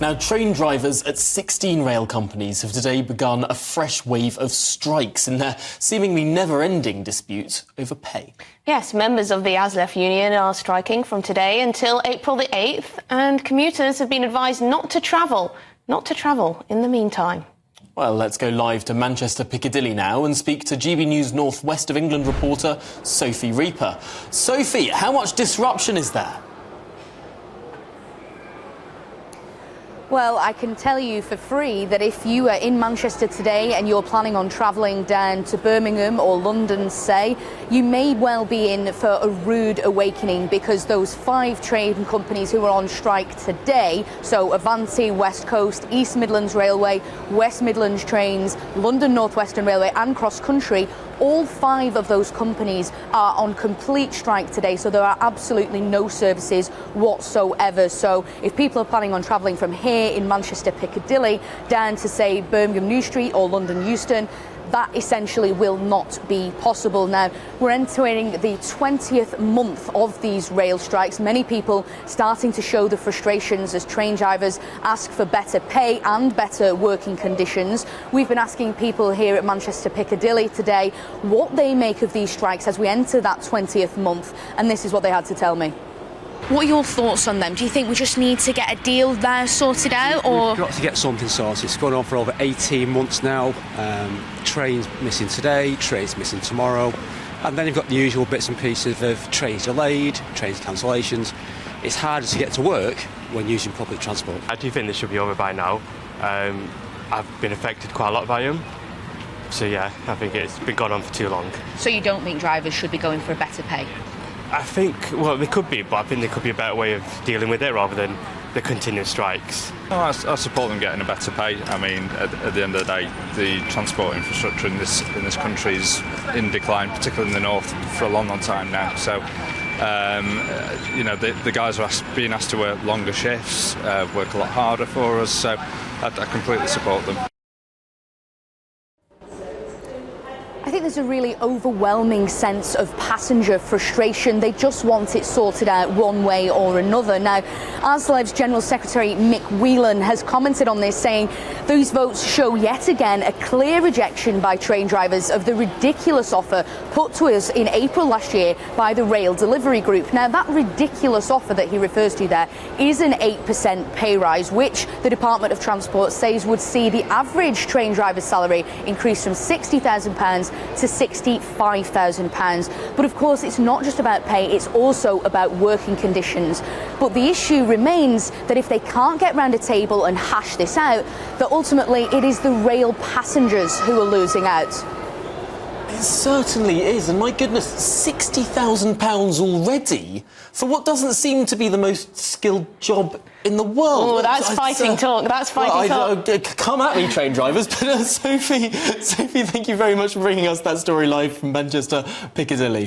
Now, train drivers at 16 rail companies have today begun a fresh wave of strikes in their seemingly never-ending dispute over pay. Yes, members of the ASLEF union are striking from today until April the 8th, and commuters have been advised not to travel in the meantime. Well, let's go live to Manchester Piccadilly now and speak to GBNews North West of England reporter Sophie Reaper. Sophie, how much disruption is there? Well, I can tell you for free that if you are in Manchester today and you're planning on travelling down to Birmingham or London, say, you may well be in for a rude awakening, because those 5 train companies who are on strike today, so Avanti, West Coast, East Midlands Railway, West Midlands Trains, London North Western Railway and Cross Country, all 5 of those companies are on complete strike today, so there are absolutely no services whatsoever. So if people are planning on travelling from here in Manchester Piccadilly down to, say, Birmingham New Street or London Euston, that essentially will not be possible. Now, we're entering the 20th month of these rail strikes. Many people starting to show the frustrations as train drivers ask for better pay and better working conditions. We've been asking people here at Manchester Piccadilly today what they make of these strikes as we enter that 20th month, and this is what they had to tell me. What are your thoughts on them? Do you think we just need to get a deal there sorted out, or...? We've got to get something sorted. It's gone on for over 18 months now. Trains missing today, trains missing tomorrow. And then you've got the usual bits and pieces of trains delayed, trains cancellations. It's harder to get to work when using public transport. I do think this should be over by now. I've been affected quite a lot by them. So yeah, I think it's been going on for too long. So you don't think drivers should be going for a better pay? I think, well, they could be, but I think there could be a better way of dealing with it rather than the continuous strikes. I support them getting a better pay. I mean, at the end of the day, the transport infrastructure in this country is in decline, particularly in the north, for a long, long time now. So, you know, the guys are being asked to work longer shifts, work a lot harder for us. So, I completely support them. I think there's a really overwhelming sense of passenger frustration. They just want it sorted out one way or another. Now, ASLEF's General Secretary Mick Whelan has commented on this, saying those votes show yet again a clear rejection by train drivers of the ridiculous offer put to us in April last year by the Rail Delivery Group. Now, that ridiculous offer that he refers to there is an 8% pay rise, which the Department of Transport says would see the average train driver's salary increase from £60,000 to £65,000. But of course, it's not just about pay, it's also about working conditions. But the issue remains that if they can't get round a table and hash this out, that ultimately it is the rail passengers who are losing out. It certainly is, and my goodness, £60,000 already for what doesn't seem to be the most skilled job in the world. Oh, that's fighting talk. That's fighting talk. Come at me, train drivers. But Sophie, thank you very much for bringing us that story live from Manchester Piccadilly.